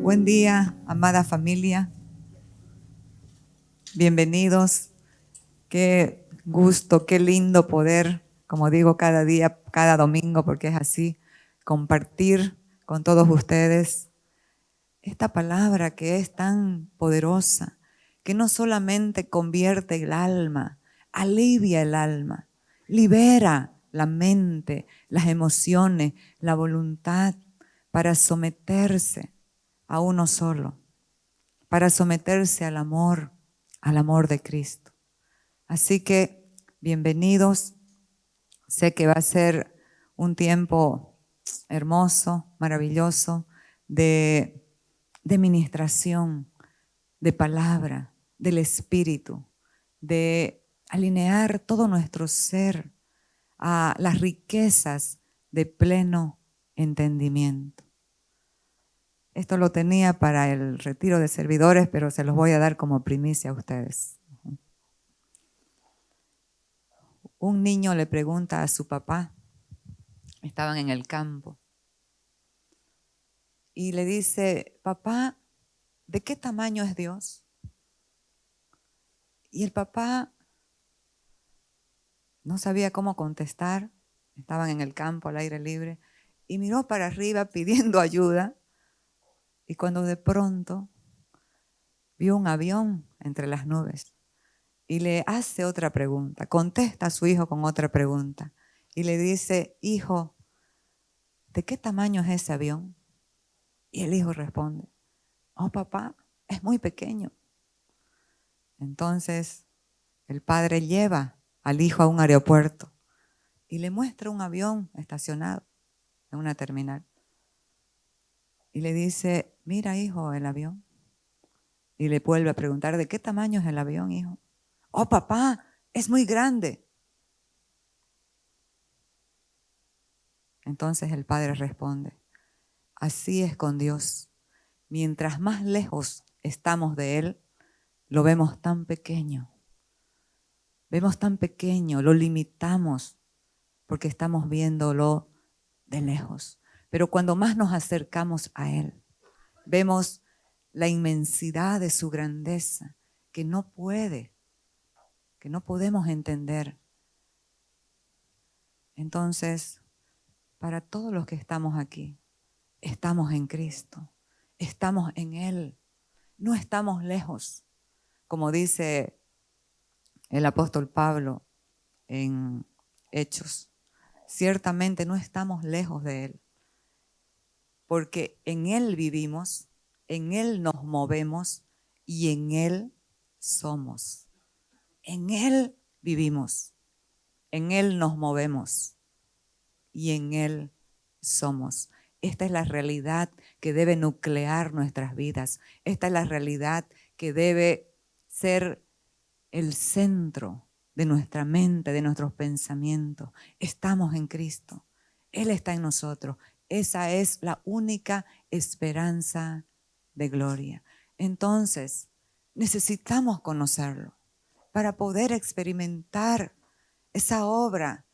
Buen día, amada familia. Bienvenidos. Qué gusto, qué lindo poder, como digo cada día, cada domingo, porque es así, compartir con todos ustedes esta palabra que es tan poderosa, que no solamente convierte el alma, alivia el alma, libera la mente, las emociones, la voluntad para someterse a uno solo, para someterse al amor de Cristo. Así que, bienvenidos. Sé que va a ser un tiempo hermoso, maravilloso, de ministración, de palabra, del Espíritu, de alinear todo nuestro ser a las riquezas de pleno entendimiento. Esto lo tenía para el retiro de servidores, pero se los voy a dar como primicia a ustedes. Un niño le pregunta a su papá, estaban en el campo, y le dice: papá, ¿de qué tamaño es Dios? Y el papá no sabía cómo contestar, estaban en el campo al aire libre, y miró para arriba pidiendo ayuda, y cuando de pronto vio un avión entre las nubes, y le hace otra pregunta, contesta a su hijo con otra pregunta, y le dice: hijo, ¿de qué tamaño es ese avión? Y el hijo responde: oh papá, es muy pequeño. Entonces el padre lleva al hijo a un aeropuerto y le muestra un avión estacionado en una terminal. Y le dice: mira, hijo, el avión. Y le vuelve a preguntar: ¿de qué tamaño es el avión, hijo? Oh papá, es muy grande. Entonces el padre responde: así es con Dios. Mientras más lejos estamos de Él, lo vemos tan pequeño. Vemos tan pequeño, lo limitamos porque estamos viéndolo de lejos. Pero cuando más nos acercamos a Él, vemos la inmensidad de su grandeza que no podemos entender. Entonces, para todos los que estamos aquí, estamos en Cristo, estamos en Él, no estamos lejos. Como dice el apóstol Pablo en Hechos, ciertamente no estamos lejos de Él, porque en Él vivimos, en Él nos movemos y en Él somos. En Él vivimos, en Él nos movemos y en Él somos. Esta es la realidad que debe nuclear nuestras vidas. Esta es la realidad que debe ser el centro de nuestra mente, de nuestros pensamientos. Estamos en Cristo. Él está en nosotros. Esa es la única esperanza de gloria. Entonces, necesitamos conocerlo para poder experimentar esa obra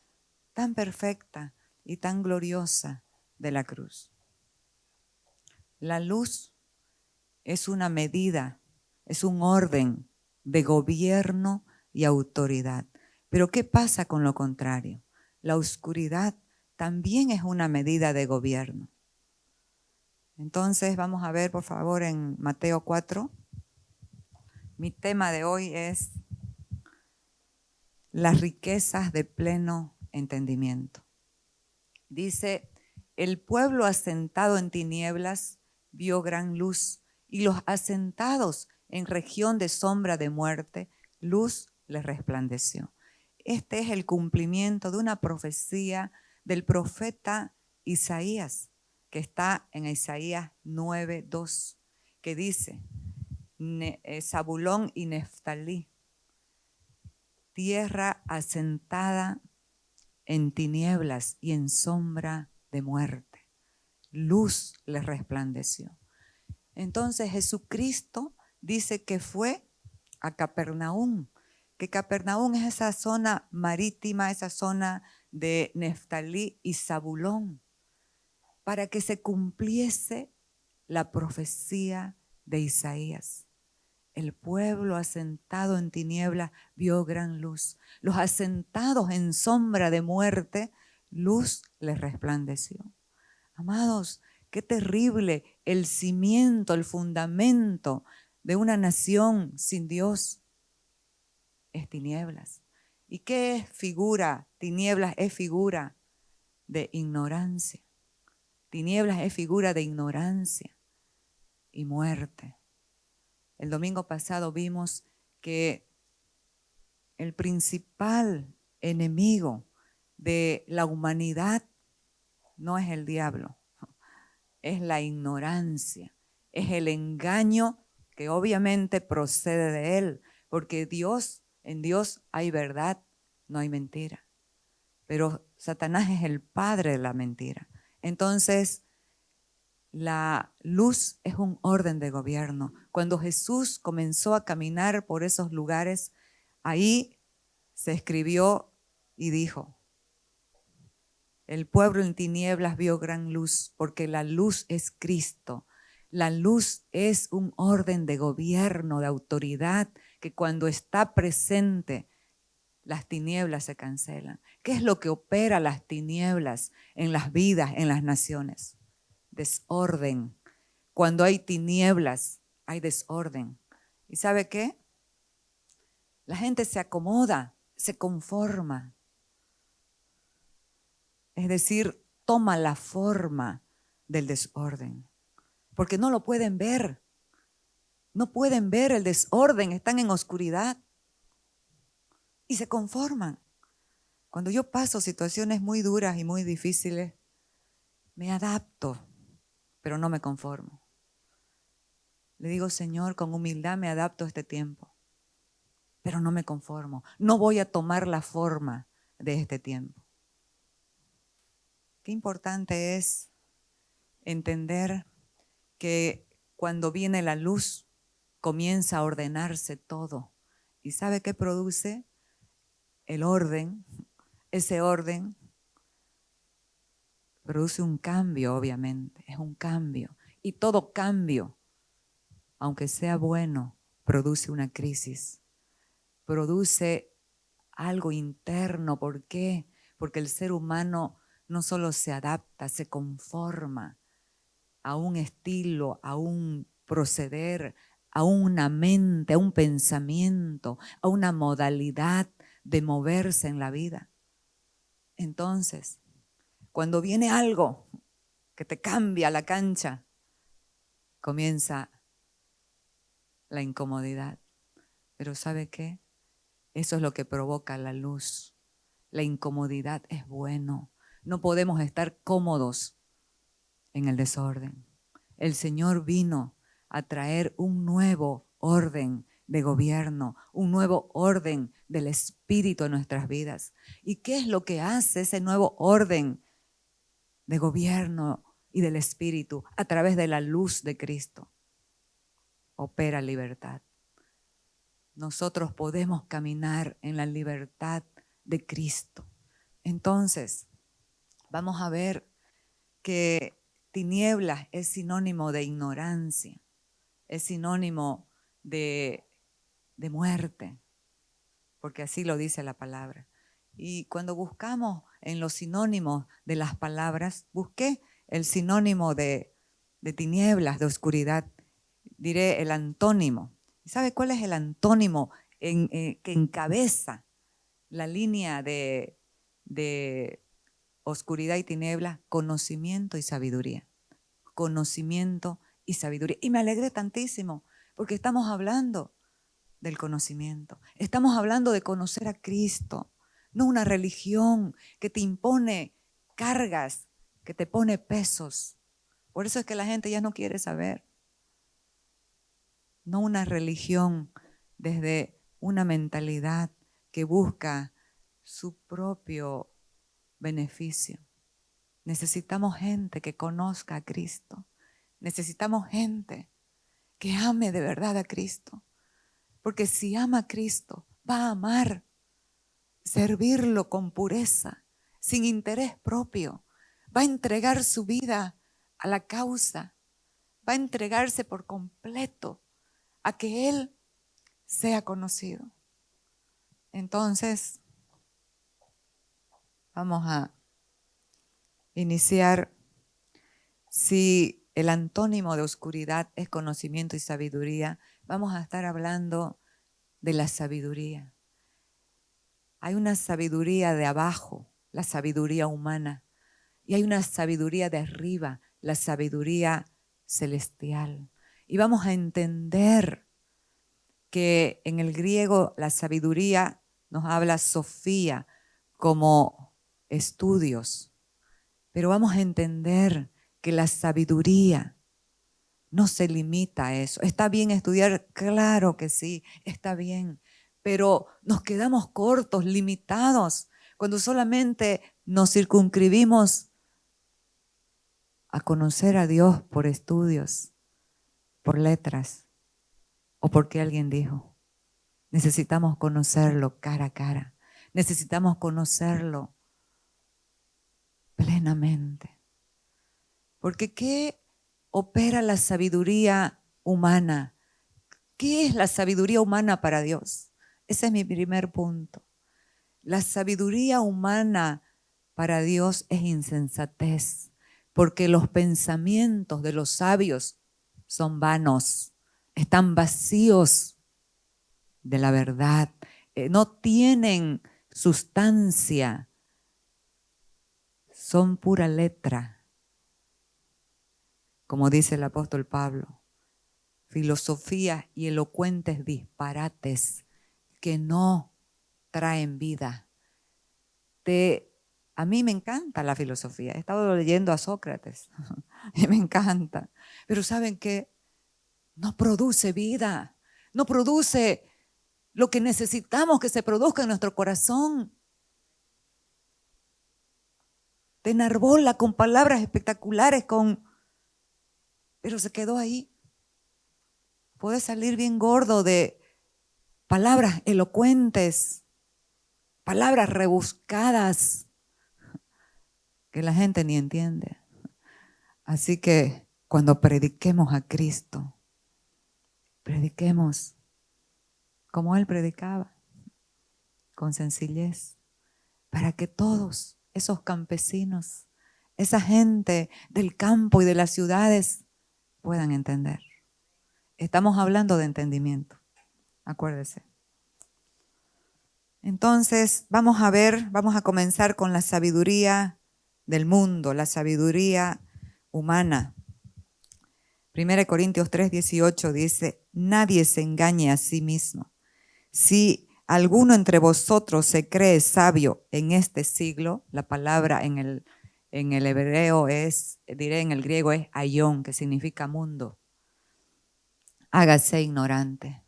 tan perfecta y tan gloriosa de la cruz. La luz es una medida, es un orden de gobierno y autoridad. Pero ¿qué pasa con lo contrario? La oscuridad también es una medida de gobierno. Entonces vamos a ver, por favor, en Mateo 4. Mi tema de hoy es las riquezas de pleno entendimiento. Dice: el pueblo asentado en tinieblas vio gran luz, y los asentados en región de sombra de muerte, luz les resplandeció. Este es el cumplimiento de una profecía del profeta Isaías, que está en Isaías 9:2, que dice: Zabulón y Neftalí, tierra asentada en tinieblas y en sombra de muerte, luz les resplandeció. Entonces Jesucristo dice que fue a Capernaum, que Capernaum es esa zona marítima, esa zona de Neftalí y Zabulón, para que se cumpliese la profecía de Isaías. El pueblo asentado en tinieblas vio gran luz. Los asentados en sombra de muerte, luz les resplandeció. Amados, qué terrible el cimiento, el fundamento de una nación sin Dios es tinieblas. ¿Y qué es figura? Tinieblas es figura de ignorancia. Tinieblas es figura de ignorancia y muerte. El domingo pasado vimos que el principal enemigo de la humanidad no es el diablo, es la ignorancia, es el engaño que obviamente procede de él, porque en Dios hay verdad, no hay mentira. Pero Satanás es el padre de la mentira. Entonces, la luz es un orden de gobierno. Cuando Jesús comenzó a caminar por esos lugares, ahí se escribió y dijo: el pueblo en tinieblas vio gran luz, porque la luz es Cristo. La luz es un orden de gobierno, de autoridad, que cuando está presente, las tinieblas se cancelan. ¿Qué es lo que opera las tinieblas en las vidas, en las naciones? Desorden. Cuando hay tinieblas, hay desorden. ¿Y sabe qué? La gente se acomoda, se conforma. Es decir, toma la forma del desorden. Porque no lo pueden ver. No pueden ver el desorden, están en oscuridad. Y se conforman. Cuando yo paso situaciones muy duras y muy difíciles, me adapto, pero no me conformo. Le digo: Señor, con humildad me adapto a este tiempo, pero no me conformo. No voy a tomar la forma de este tiempo. Qué importante es entender que cuando viene la luz, comienza a ordenarse todo. ¿Y sabe qué produce? El orden. Ese orden produce un cambio, obviamente. Es un cambio. Y todo cambio, aunque sea bueno, produce una crisis. Produce algo interno. ¿Por qué? Porque el ser humano no solo se adapta, se conforma a un estilo, a un proceder, a una mente, a un pensamiento, a una modalidad de moverse en la vida. Entonces, cuando viene algo que te cambia la cancha, comienza la incomodidad. Pero ¿sabe qué? Eso es lo que provoca la luz. La incomodidad es bueno. No podemos estar cómodos en el desorden. El Señor vino a traer un nuevo orden de gobierno, un nuevo orden del Espíritu en nuestras vidas. ¿Y qué es lo que hace ese nuevo orden de gobierno y del Espíritu? A través de la luz de Cristo opera libertad. Nosotros podemos caminar en la libertad de Cristo. Entonces, vamos a ver que tinieblas es sinónimo de ignorancia, es sinónimo de muerte, porque así lo dice la palabra. Y cuando buscamos en los sinónimos de las palabras, busqué el sinónimo de tinieblas, de oscuridad, diré el antónimo. ¿Sabe cuál es el antónimo que encabeza la línea de oscuridad y tinieblas? Conocimiento y sabiduría. Conocimiento y sabiduría. Y me alegré tantísimo porque estamos hablando del conocimiento. Estamos hablando de conocer a Cristo, no una religión que te impone cargas, que te pone pesos. Por eso es que la gente ya no quiere saber. No una religión desde una mentalidad que busca su propio beneficio. Necesitamos gente que conozca a Cristo. Necesitamos gente que ame de verdad a Cristo. Porque si ama a Cristo, va a amar, servirlo con pureza, sin interés propio. Va a entregar su vida a la causa. va a entregarse por completo a que Él sea conocido. Entonces, vamos a iniciar. Si el antónimo de oscuridad es conocimiento y sabiduría, vamos a estar hablando de la sabiduría. Hay una sabiduría de abajo, la sabiduría humana, y hay una sabiduría de arriba, la sabiduría celestial. Y vamos a entender que en el griego la sabiduría nos habla Sofía como estudios, pero vamos a entender que la sabiduría no se limita a eso. ¿Está bien estudiar? Claro que sí, está bien, pero nos quedamos cortos, limitados, cuando solamente nos circunscribimos a conocer a Dios por estudios, por letras o porque alguien dijo. Necesitamos conocerlo cara a cara. Necesitamos conocerlo plenamente. Porque ¿qué opera la sabiduría humana? ¿Qué es la sabiduría humana para Dios? Ese es mi primer punto. La sabiduría humana para Dios es insensatez, porque los pensamientos de los sabios son vanos, están vacíos de la verdad, no tienen sustancia, son pura letra, como dice el apóstol Pablo, filosofías y elocuentes disparates que no traen vida. A mí me encanta la filosofía, he estado leyendo a Sócrates y me encanta, pero ¿saben qué? No produce vida, no produce lo que necesitamos que se produzca en nuestro corazón. Te enarbola con palabras espectaculares, pero se quedó ahí. Puede salir bien gordo de palabras elocuentes, palabras rebuscadas que la gente ni entiende. Así que cuando prediquemos a Cristo, prediquemos como Él predicaba, con sencillez, para que todos esos campesinos, esa gente del campo y de las ciudades puedan entender. Estamos hablando de entendimiento, acuérdese. Entonces, vamos a comenzar con la sabiduría del mundo, la sabiduría humana. 1 Corintios 3:18 dice, nadie se engañe a sí mismo. Si alguno entre vosotros se cree sabio en este siglo, la palabra en el hebreo en el griego es aion, que significa mundo. Hágase ignorante.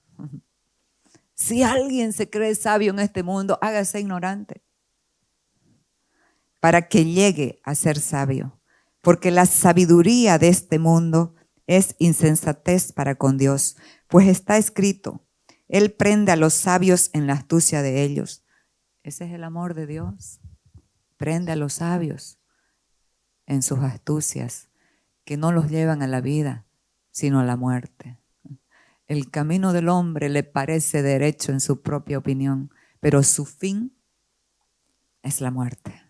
Si alguien se cree sabio en este mundo, hágase ignorante para que llegue a ser sabio. Porque la sabiduría de este mundo es insensatez para con Dios, pues está escrito, Él prende a los sabios en la astucia de ellos. Ese es el amor de Dios. Prende a los sabios en sus astucias, que no los llevan a la vida, sino a la muerte. El camino del hombre le parece derecho en su propia opinión, pero su fin es la muerte.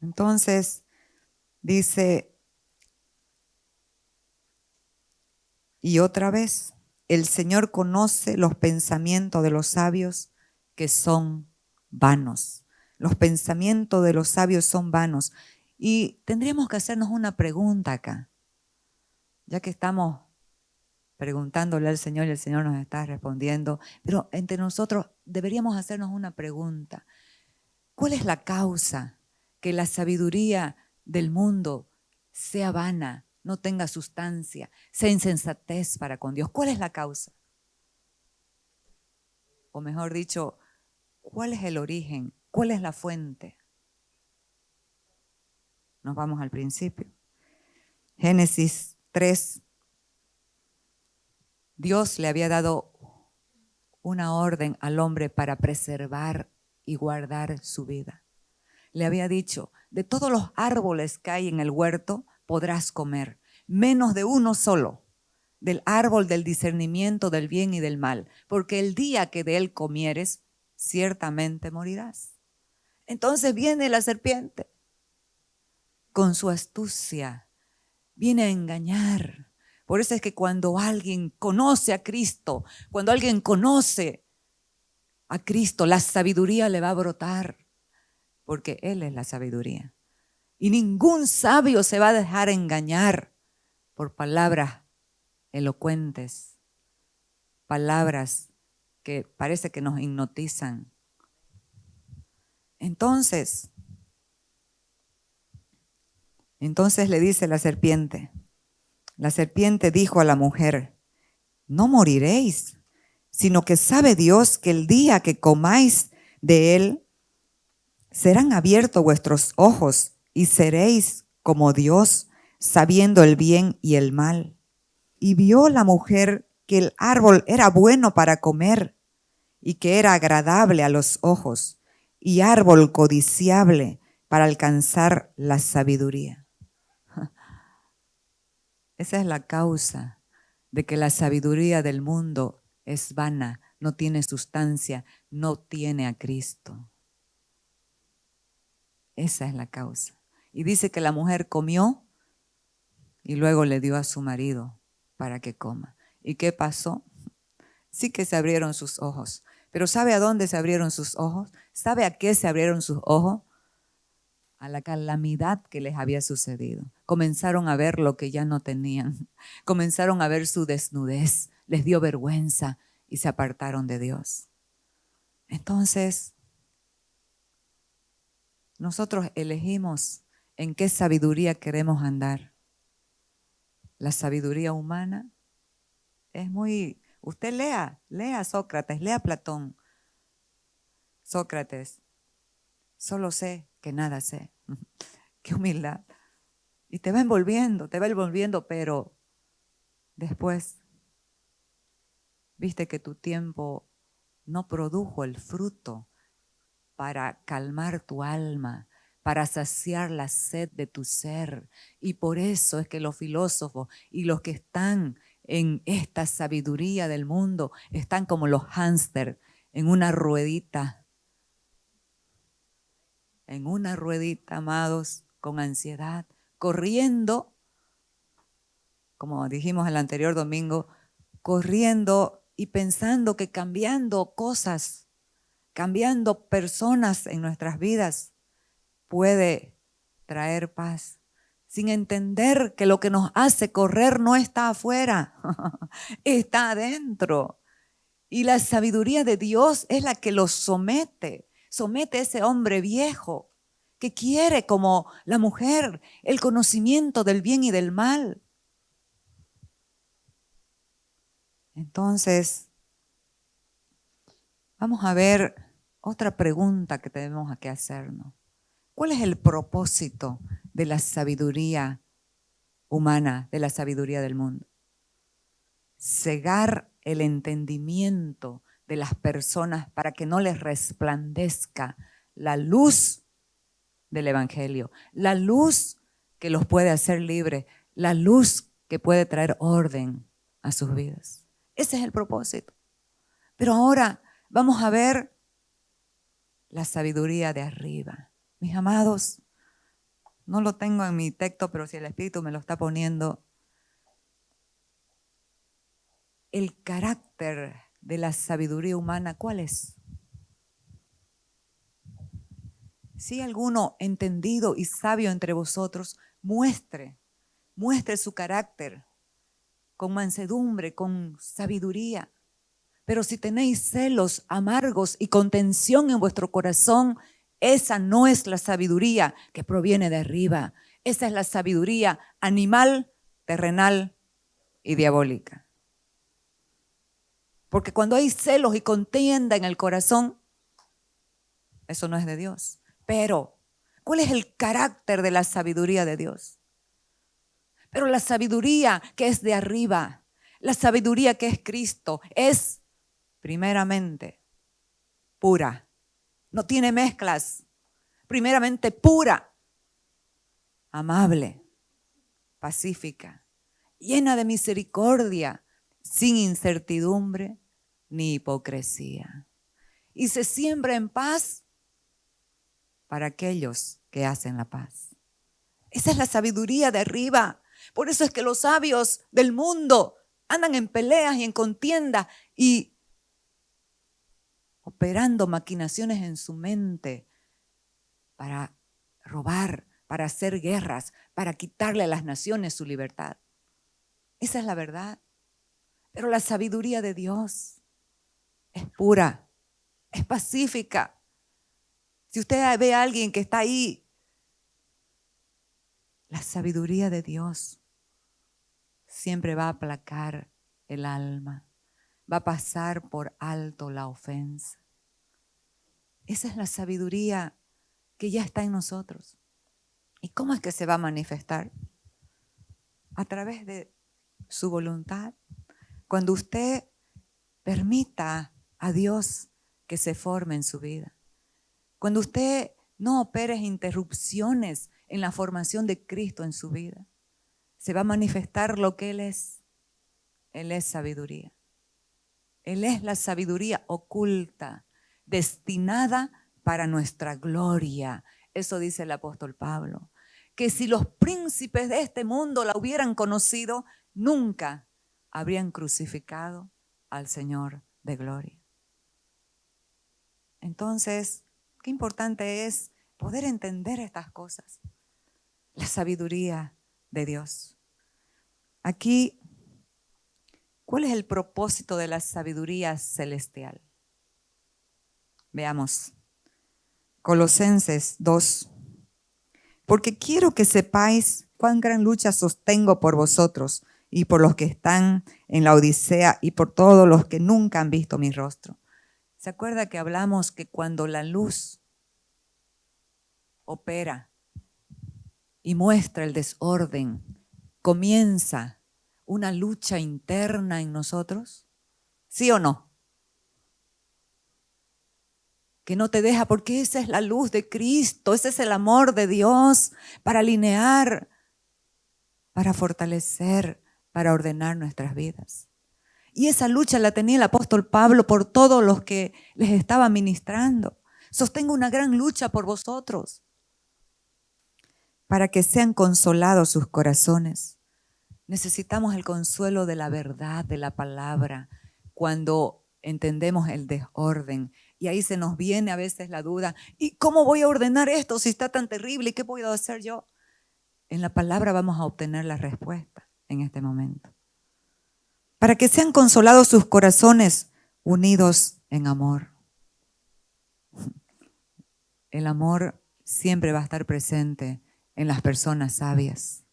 Entonces, dice, y otra vez, el Señor conoce los pensamientos de los sabios que son vanos. Los pensamientos de los sabios son vanos. Y tendríamos que hacernos una pregunta acá, ya que estamos preguntándole al Señor y el Señor nos está respondiendo, pero entre nosotros deberíamos hacernos una pregunta. ¿Cuál es la causa que la sabiduría del mundo sea vana, no tenga sustancia, sea insensatez para con Dios? ¿Cuál es la causa? O mejor dicho, ¿cuál es el origen? ¿Cuál es la fuente? Nos vamos al principio. Génesis 3. Dios le había dado una orden al hombre para preservar y guardar su vida. Le había dicho, de todos los árboles que hay en el huerto, podrás comer, menos de uno solo, del árbol del discernimiento del bien y del mal, porque el día que de él comieres, ciertamente morirás. Entonces viene la serpiente con su astucia, viene a engañar. Por eso es que cuando alguien conoce a Cristo, cuando alguien conoce a Cristo, la sabiduría le va a brotar, porque Él es la sabiduría. Y ningún sabio se va a dejar engañar por palabras elocuentes, palabras que parece que nos hipnotizan. Entonces le dice la serpiente dijo a la mujer, no moriréis, sino que sabe Dios que el día que comáis de él, serán abiertos vuestros ojos y seréis como Dios, sabiendo el bien y el mal. Y vio la mujer que el árbol era bueno para comer y que era agradable a los ojos y árbol codiciable para alcanzar la sabiduría. Esa es la causa de que la sabiduría del mundo es vana, no tiene sustancia, no tiene a Cristo. Esa es la causa. Y dice que la mujer comió y luego le dio a su marido para que coma. ¿Y qué pasó? Sí que se abrieron sus ojos. Pero ¿sabe a dónde se abrieron sus ojos? ¿Sabe a qué se abrieron sus ojos? A la calamidad que les había sucedido. Comenzaron a ver lo que ya no tenían. Comenzaron a ver su desnudez. Les dio vergüenza y se apartaron de Dios. Entonces, nosotros elegimos en qué sabiduría queremos andar. La sabiduría humana es muy... Usted lea Sócrates, lea Platón. Sócrates, solo sé que nada sé. Qué humildad. Y te va envolviendo, pero después viste que tu tiempo no produjo el fruto para calmar tu alma, para saciar la sed de tu ser. Y por eso es que los filósofos y los que están en esta sabiduría del mundo están como los hámster en una ruedita, amados, con ansiedad, corriendo, como dijimos el anterior domingo, corriendo y pensando que cambiando cosas, cambiando personas en nuestras vidas puede traer paz, sin entender que lo que nos hace correr no está afuera, está adentro. Y la sabiduría de Dios es la que los somete a ese hombre viejo que quiere, como la mujer, el conocimiento del bien y del mal. Entonces, vamos a ver otra pregunta que tenemos que hacernos. ¿Cuál es el propósito de la sabiduría humana, de la sabiduría del mundo? Cegar el entendimiento de las personas para que no les resplandezca la luz del Evangelio, la luz que los puede hacer libres, la luz que puede traer orden a sus vidas. Ese es el propósito. Pero ahora vamos a ver la sabiduría de arriba. Mis amados, no lo tengo en mi texto, pero si el Espíritu me lo está poniendo, el carácter de la sabiduría humana, ¿cuál es? Si alguno entendido y sabio entre vosotros, muestre su carácter con mansedumbre, con sabiduría. Pero si tenéis celos amargos y contención en vuestro corazón, esa no es la sabiduría que proviene de arriba. Esa es la sabiduría animal, terrenal y diabólica. Porque cuando hay celos y contienda en el corazón, eso no es de Dios. Pero, ¿cuál es el carácter de la sabiduría de Dios? Pero la sabiduría que es de arriba, la sabiduría que es Cristo, es primeramente pura. No tiene mezclas. Primeramente pura, amable, pacífica, llena de misericordia, sin incertidumbre ni hipocresía. Y se siembra en paz para aquellos que hacen la paz. Esa es la sabiduría de arriba. Por eso es que los sabios del mundo andan en peleas y en contienda y operando maquinaciones en su mente para robar, para hacer guerras, para quitarle a las naciones su libertad. Esa es la verdad. Pero la sabiduría de Dios es pura, es pacífica. Si usted ve a alguien que está ahí, la sabiduría de Dios siempre va a aplacar el alma, va a pasar por alto la ofensa. Esa es la sabiduría que ya está en nosotros. ¿Y cómo es que se va a manifestar? A través de su voluntad. Cuando usted permita a Dios que se forme en su vida. Cuando usted no opere interrupciones en la formación de Cristo en su vida, se va a manifestar lo que Él es. Él es sabiduría. Él es la sabiduría oculta, destinada para nuestra gloria. Eso dice el apóstol Pablo. Que si los príncipes de este mundo la hubieran conocido, nunca habrían crucificado al Señor de gloria. Entonces, qué importante es poder entender estas cosas. La sabiduría de Dios. Aquí, ¿cuál es el propósito de la sabiduría celestial? Veamos. Colosenses 2. Porque quiero que sepáis cuán gran lucha sostengo por vosotros y por los que están en la Odisea y por todos los que nunca han visto mi rostro. ¿Se acuerda que hablamos que cuando la luz opera y muestra el desorden, comienza una lucha interna en nosotros? ¿Sí o no? Que no te deja, porque esa es la luz de Cristo, ese es el amor de Dios para alinear, para fortalecer, para ordenar nuestras vidas. Y esa lucha la tenía el apóstol Pablo por todos los que les estaba ministrando. Sostengo una gran lucha por vosotros, para que sean consolados sus corazones. Necesitamos el consuelo de la verdad, de la palabra, cuando entendemos el desorden. Y ahí se nos viene a veces la duda, ¿y cómo voy a ordenar esto si está tan terrible? ¿Y qué puedo hacer yo? En la palabra vamos a obtener la respuesta en este momento. Para que sean consolados sus corazones, unidos en amor. El amor siempre va a estar presente en las personas sabias.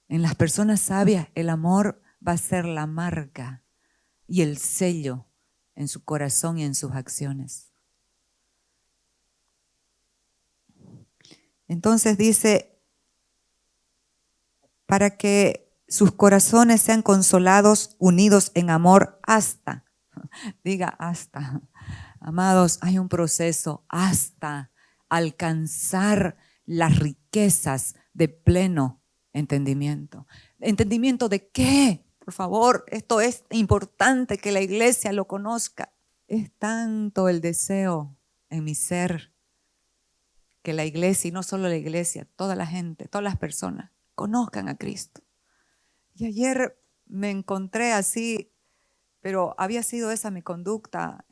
En las personas sabias el amor va a ser la marca y el sello en su corazón y en sus acciones. Entonces dice, para que sus corazones sean consolados, unidos en amor hasta, diga hasta. Amados, hay un proceso hasta alcanzar las riquezas de pleno entendimiento. ¿Entendimiento de qué? Por favor, esto es importante que la iglesia lo conozca. Es tanto el deseo en mi ser que la iglesia, y no solo la iglesia, toda la gente, todas las personas, conozcan a Cristo. Y ayer me encontré así, pero había sido esa mi conducta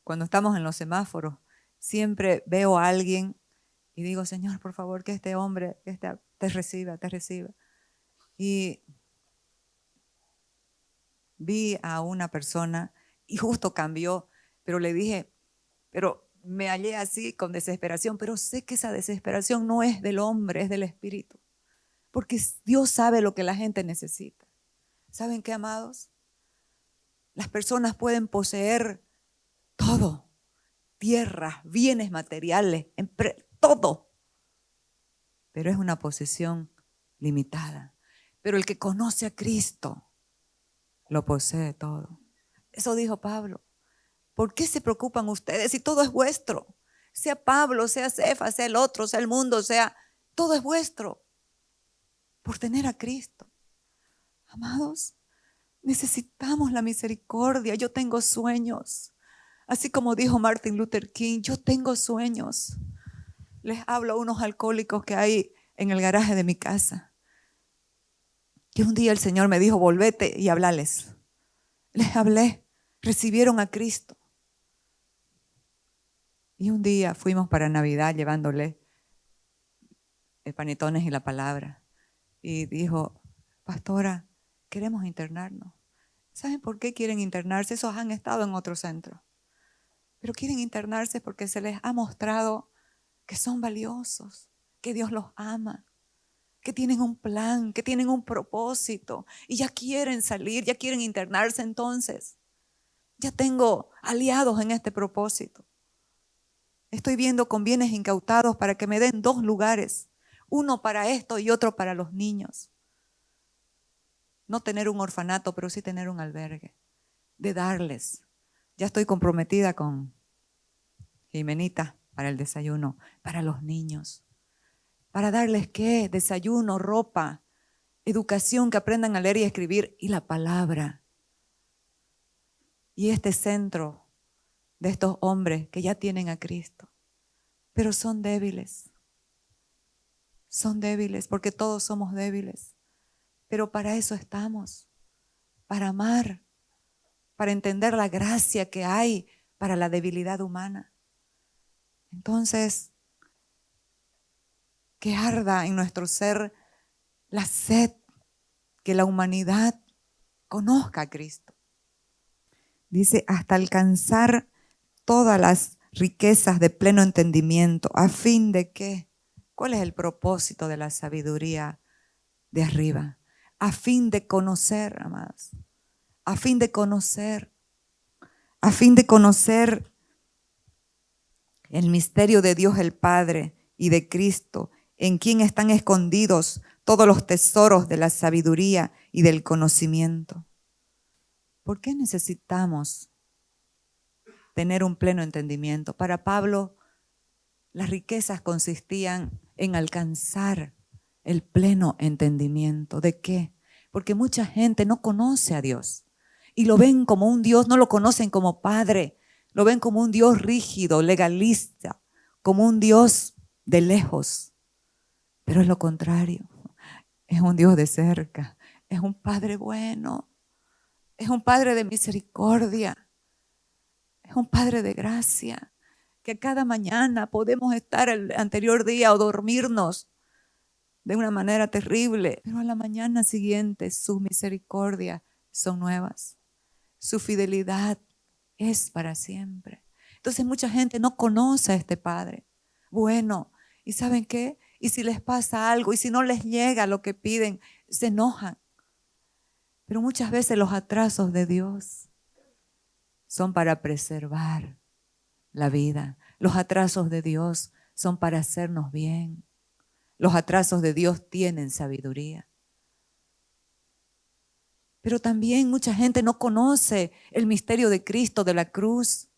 cuando estamos en los semáforos. Siempre veo a alguien y digo, Señor, por favor, que este hombre te reciba, te reciba. Y vi a una persona y justo cambió, pero le dije, pero me hallé así con desesperación, pero sé que esa desesperación no es del hombre, es del espíritu. Porque Dios sabe lo que la gente necesita. ¿Saben qué, amados? Las personas pueden poseer todo, tierras, bienes materiales, todo. Pero es una posesión limitada. Pero el que conoce a Cristo lo posee todo. Eso dijo Pablo. ¿Por qué se preocupan ustedes si todo es vuestro? Sea Pablo, sea Cefas, sea el otro, sea el mundo, todo es vuestro. por tener a Cristo. Amados, necesitamos la misericordia. Yo tengo sueños. Así como dijo Martin Luther King, yo tengo sueños. Les hablo a unos alcohólicos que hay en el garaje de mi casa. Que un día el Señor me dijo, volvete y hablales. Les hablé, recibieron a Cristo. Y un día fuimos para Navidad llevándole panetones y la palabra. Y dijo, pastora, queremos internarnos. ¿Saben por qué quieren internarse? Esos han estado en otro centro. Pero quieren internarse porque se les ha mostrado que son valiosos, que Dios los ama, que tienen un plan, que tienen un propósito y ya quieren salir, ya quieren internarse entonces. Ya tengo aliados en este propósito. Estoy viendo con bienes incautados para que me den 2 lugares, uno para esto y otro para los niños. No tener un orfanato, pero sí tener un albergue, de darles. Ya estoy comprometida con Jimenita para el desayuno, para los niños. Para darles ¿qué? Desayuno, ropa, educación, que aprendan a leer y a escribir y la palabra. Y este centro de estos hombres que ya tienen a Cristo, pero son débiles. Son débiles porque todos somos débiles. Pero para eso estamos, para amar, para entender la gracia que hay para la debilidad humana. Entonces, que arda en nuestro ser la sed que la humanidad conozca a Cristo. Dice, hasta alcanzar todas las riquezas de pleno entendimiento, ¿a fin de qué? ¿Cuál es el propósito de la sabiduría de arriba? A fin de conocer, amados, a fin de conocer el misterio de Dios el Padre y de Cristo, en quien están escondidos todos los tesoros de la sabiduría y del conocimiento. ¿Por qué necesitamos tener un pleno entendimiento? Para Pablo, las riquezas consistían en alcanzar el pleno entendimiento. ¿De qué? Porque mucha gente no conoce a Dios y lo ven como un Dios, no lo conocen como Padre, lo ven como un Dios rígido, legalista, como un Dios de lejos. Pero es lo contrario, es un Dios de cerca, es un Padre bueno, es un Padre de misericordia, es un Padre de gracia, que cada mañana podemos estar el anterior día o dormirnos de una manera terrible, pero a la mañana siguiente sus misericordias son nuevas, su fidelidad es para siempre. Entonces mucha gente no conoce a este Padre bueno, ¿y saben qué? Y si les pasa algo, y si no les llega lo que piden, se enojan. Pero muchas veces los atrasos de Dios son para preservar la vida. Los atrasos de Dios son para hacernos bien. Los atrasos de Dios tienen sabiduría. Pero también mucha gente no conoce el misterio de Cristo, de la cruz.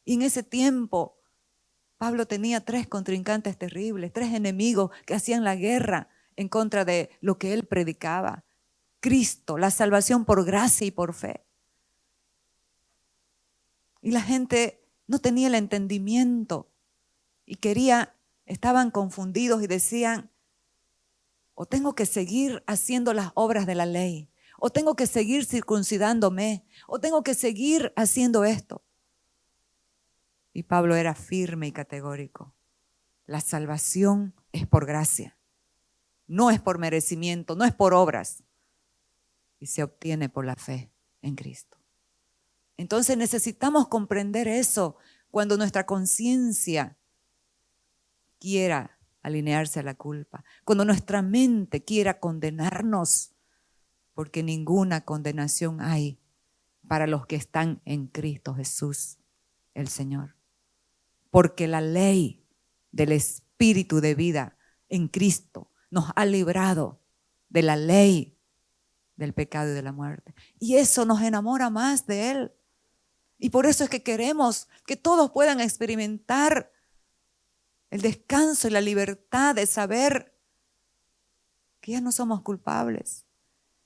Y en ese tiempo, Pablo tenía 3 contrincantes terribles, 3 enemigos que hacían la guerra en contra de lo que él predicaba. Cristo, la salvación por gracia y por fe. Y la gente no tenía el entendimiento y estaban confundidos y decían, o tengo que seguir haciendo las obras de la ley, o tengo que seguir circuncidándome, o tengo que seguir haciendo esto. Y Pablo era firme y categórico. La salvación es por gracia, no es por merecimiento, no es por obras, y se obtiene por la fe en Cristo. Entonces necesitamos comprender eso cuando nuestra conciencia quiera alinearse a la culpa, cuando nuestra mente quiera condenarnos, porque ninguna condenación hay para los que están en Cristo Jesús, el Señor. Porque la ley del Espíritu de vida en Cristo nos ha librado de la ley del pecado y de la muerte. Y eso nos enamora más de Él. Y por eso es que queremos que todos puedan experimentar el descanso y la libertad de saber que ya no somos culpables,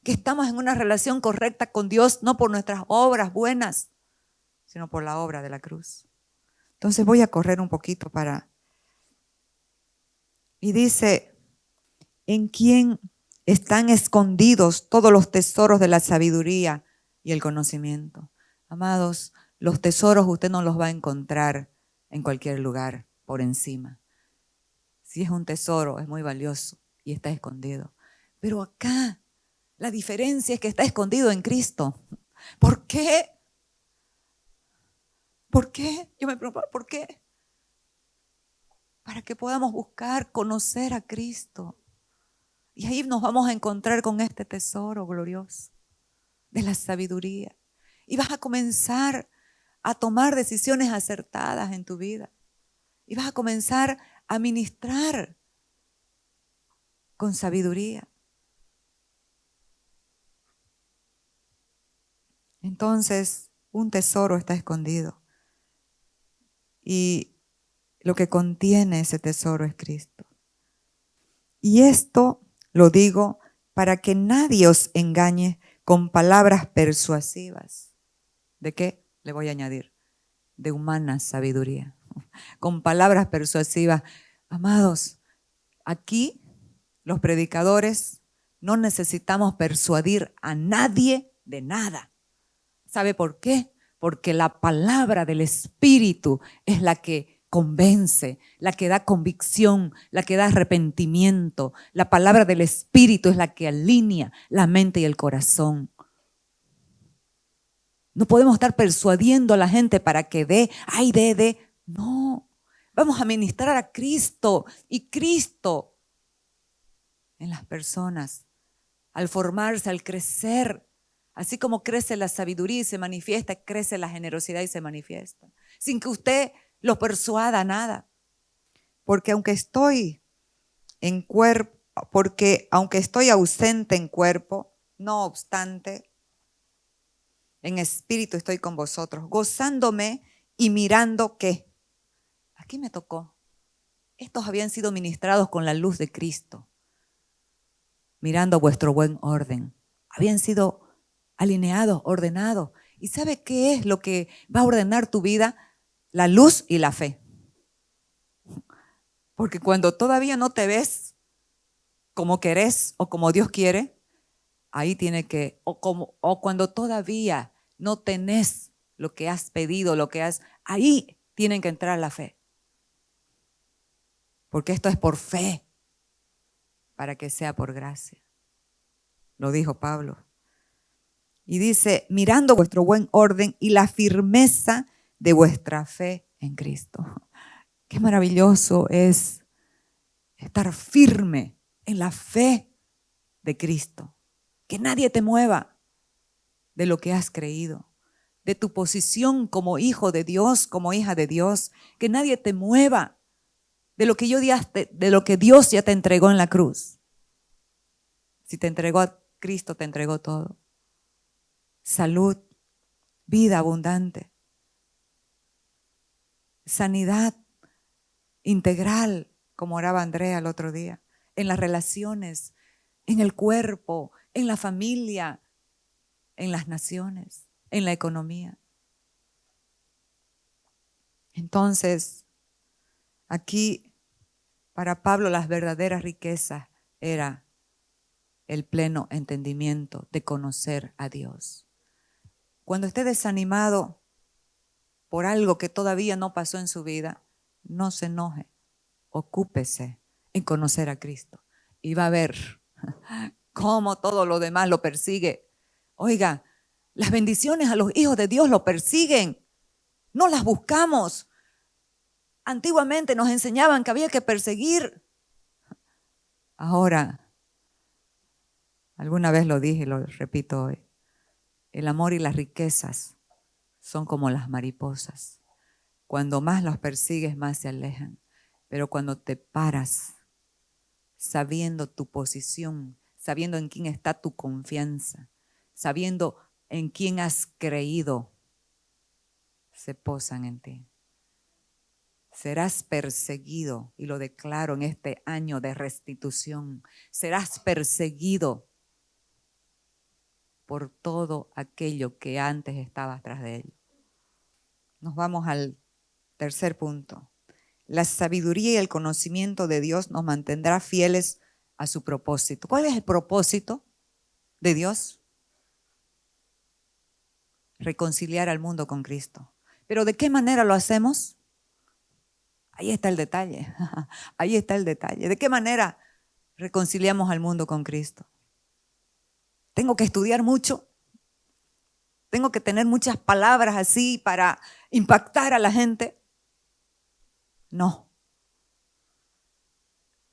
que estamos en una relación correcta con Dios, no por nuestras obras buenas, sino por la obra de la cruz. Entonces voy a correr un poquito y dice, ¿en quién están escondidos todos los tesoros de la sabiduría y el conocimiento? Amados, los tesoros usted no los va a encontrar en cualquier lugar, por encima. Si es un tesoro, es muy valioso y está escondido. Pero acá, la diferencia es que está escondido en Cristo. ¿Por qué? ¿Por qué? Yo me pregunto, ¿por qué? Para que podamos buscar, conocer a Cristo. Y ahí nos vamos a encontrar con este tesoro glorioso de la sabiduría. Y vas a comenzar a tomar decisiones acertadas en tu vida. Y vas a comenzar a ministrar con sabiduría. Entonces, un tesoro está escondido. Y lo que contiene ese tesoro es Cristo. Y esto lo digo para que nadie os engañe con palabras persuasivas. ¿De qué? Le voy a añadir. De humana sabiduría. Con palabras persuasivas. Amados, aquí los predicadores no necesitamos persuadir a nadie de nada. ¿Sabe por qué? Porque la palabra del Espíritu es la que convence, la que da convicción, la que da arrepentimiento. La palabra del Espíritu es la que alinea la mente y el corazón. No podemos estar persuadiendo a la gente para que dé, ay, dé. No, vamos a ministrar a Cristo y Cristo en las personas, al formarse, al crecer. Así como crece la sabiduría y se manifiesta, crece la generosidad y se manifiesta. Sin que usted lo persuada nada. Porque aunque estoy ausente en cuerpo, no obstante, en espíritu estoy con vosotros, gozándome y mirando ¿qué? Aquí me tocó. Estos habían sido ministrados con la luz de Cristo, mirando vuestro buen orden. Habían sido alineados, ordenados. ¿Y sabe qué es lo que va a ordenar tu vida? La luz y la fe. Porque cuando todavía no te ves como querés o como Dios quiere, ahí tiene que, o cuando todavía no tenés lo que has pedido, ahí tienen que entrar la fe. Porque esto es por fe, para que sea por gracia. Lo dijo Pablo. Y dice, mirando vuestro buen orden y la firmeza de vuestra fe en Cristo. Qué maravilloso es estar firme en la fe de Cristo. Que nadie te mueva de lo que has creído, de tu posición como hijo de Dios, como hija de Dios. Que nadie te mueva de lo que Dios ya te entregó en la cruz. Si te entregó a Cristo, te entregó todo. Salud, vida abundante, sanidad integral, como oraba Andrea el otro día, en las relaciones, en el cuerpo, en la familia, en las naciones, en la economía. Entonces, aquí para Pablo las verdaderas riquezas era el pleno entendimiento de conocer a Dios. Cuando esté desanimado por algo que todavía no pasó en su vida, no se enoje, ocúpese en conocer a Cristo y va a ver cómo todo lo demás lo persigue. Oiga, las bendiciones a los hijos de Dios lo persiguen, no las buscamos. Antiguamente nos enseñaban que había que perseguir. Ahora, alguna vez lo dije y lo repito hoy, el amor y las riquezas son como las mariposas. Cuando más los persigues, más se alejan. Pero cuando te paras, sabiendo tu posición, sabiendo en quién está tu confianza, sabiendo en quién has creído, se posan en ti. serás perseguido, y lo declaro en este año de restitución, serás perseguido por todo aquello que antes estabas tras de él. Nos vamos al tercer punto. La sabiduría y el conocimiento de Dios nos mantendrá fieles a su propósito. ¿Cuál es el propósito de Dios? Reconciliar al mundo con Cristo. ¿Pero de qué manera lo hacemos? Ahí está el detalle. Ahí está el detalle. ¿De qué manera reconciliamos al mundo con Cristo? ¿Tengo que estudiar mucho? ¿Tengo que tener muchas palabras así para impactar a la gente? No.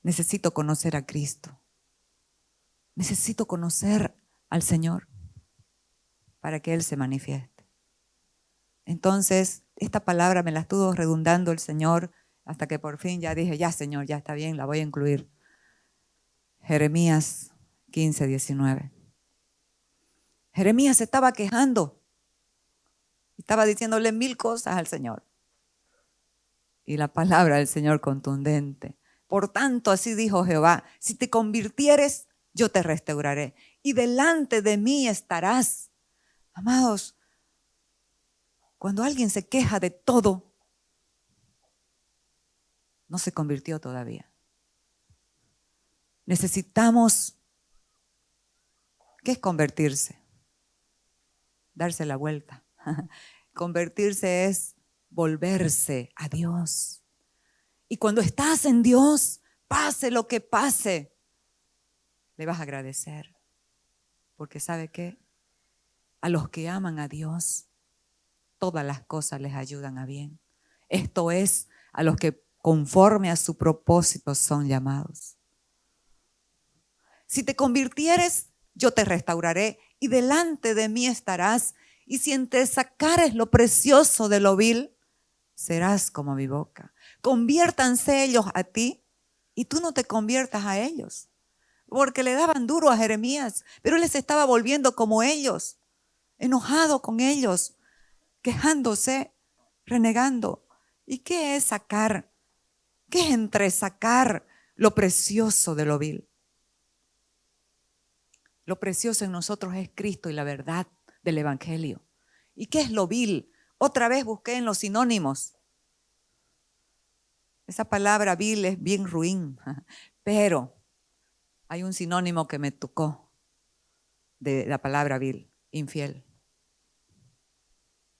Necesito conocer a Cristo. Necesito conocer al Señor para que Él se manifieste. Entonces, esta palabra me la estuvo redundando el Señor hasta que por fin ya dije, ya Señor, ya está bien, la voy a incluir. Jeremías 15, 19. Jeremías se estaba quejando. Estaba diciéndole 1000 cosas al Señor. Y la palabra del Señor contundente. Por tanto, así dijo Jehová, si te convirtieres, yo te restauraré. Y delante de mí estarás. Amados, cuando alguien se queja de todo, no se convirtió todavía. Necesitamos, ¿qué es convertirse? Darse la vuelta. Convertirse es volverse a Dios. Y cuando estás en Dios, pase lo que pase, le vas a agradecer. Porque ¿sabe qué? A los que aman a Dios, todas las cosas les ayudan a bien. Esto es, a los que conforme a su propósito son llamados. Si te convirtieres, yo te restauraré y delante de mí estarás. Y si te sacares lo precioso de lo vil, serás como mi boca. Conviértanse ellos a ti y tú no te conviertas a ellos. Porque le daban duro a Jeremías, pero él les estaba volviendo como ellos, enojado con ellos, quejándose, renegando. ¿Y qué es sacar? ¿Qué es entresacar lo precioso de lo vil? Lo precioso en nosotros es Cristo y la verdad del Evangelio. ¿Y qué es lo vil? Otra vez busqué en los sinónimos. Esa palabra vil es bien ruin, pero hay un sinónimo que me tocó de la palabra vil, infiel.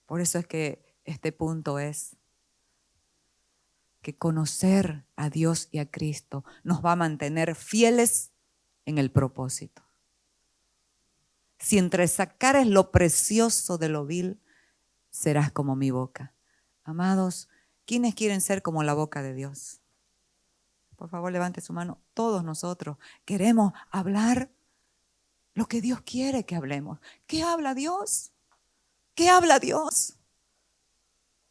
Por eso es que este punto es que conocer a Dios y a Cristo nos va a mantener fieles en el propósito. Si entresacares lo precioso de lo vil, serás como mi boca. Amados, ¿quiénes quieren ser como la boca de Dios? Por favor, levante su mano. Todos nosotros queremos hablar lo que Dios quiere que hablemos. ¿Qué habla Dios? ¿Qué habla Dios?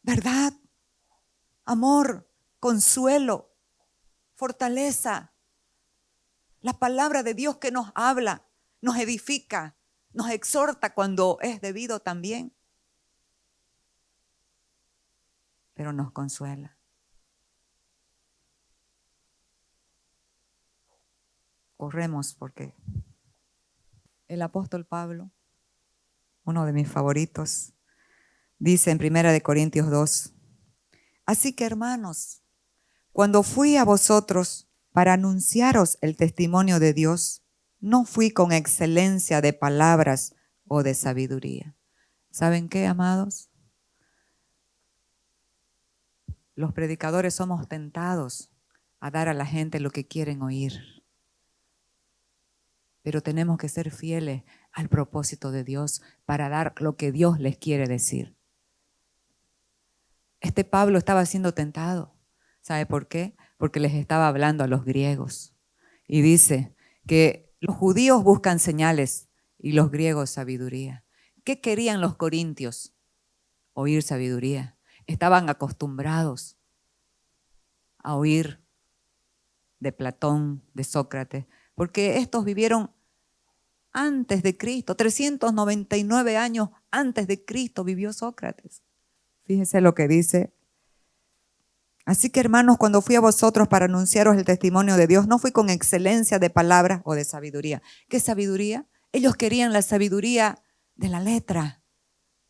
Verdad, amor, consuelo, fortaleza. La palabra de Dios que nos habla, nos edifica, nos exhorta cuando es debido también. Pero nos consuela. Corremos porque el apóstol Pablo, uno de mis favoritos, dice en 1 Corintios 2, así que hermanos, cuando fui a vosotros para anunciaros el testimonio de Dios, no fui con excelencia de palabras o de sabiduría. ¿Saben qué, amados? Los predicadores somos tentados a dar a la gente lo que quieren oír. Pero tenemos que ser fieles al propósito de Dios para dar lo que Dios les quiere decir. Este Pablo estaba siendo tentado. ¿Sabe por qué? Porque les estaba hablando a los griegos. Y dice que los judíos buscan señales y los griegos sabiduría. ¿Qué querían los corintios? Oír sabiduría. Estaban acostumbrados a oír de Platón, de Sócrates, porque estos vivieron antes de Cristo, 399 años antes de Cristo vivió Sócrates. Fíjese lo que dice Así que, hermanos, cuando fui a vosotros para anunciaros el testimonio de Dios, no fui con excelencia de palabras o de sabiduría. ¿Qué sabiduría? Ellos querían la sabiduría de la letra,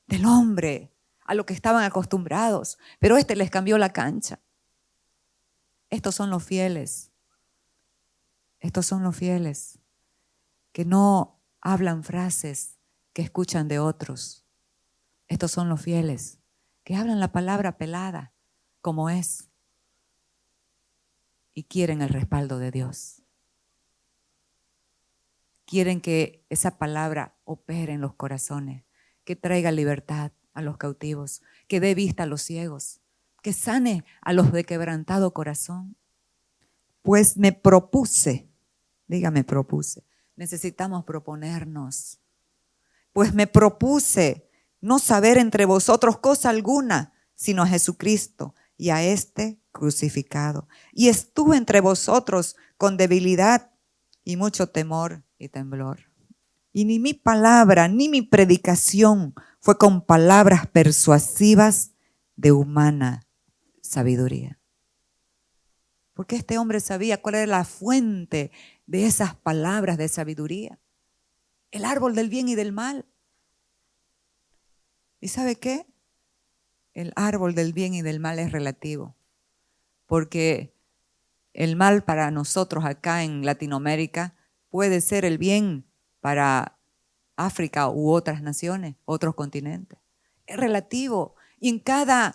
del hombre, a lo que estaban acostumbrados. Pero este les cambió la cancha. Estos son los fieles. Estos son los fieles que no hablan frases que escuchan de otros. Estos son los fieles que hablan la palabra pelada como es y quieren el respaldo de Dios. Quieren que esa palabra opere en los corazones, que traiga libertad a los cautivos, que dé vista a los ciegos, que sane a los de quebrantado corazón. Pues me propuse, dígame propuse, necesitamos proponernos. Pues me propuse no saber entre vosotros cosa alguna, sino a Jesucristo y a este crucificado. Y estuve entre vosotros con debilidad y mucho temor y temblor. Y ni mi palabra ni mi predicación fue con palabras persuasivas de humana sabiduría. Porque este hombre sabía cuál era la fuente de esas palabras de sabiduría. El árbol del bien y del mal. ¿Y sabe qué? El árbol del bien y del mal es relativo. Porque el mal para nosotros acá en Latinoamérica puede ser el bien para África u otras naciones, otros continentes. Es relativo. Y en cada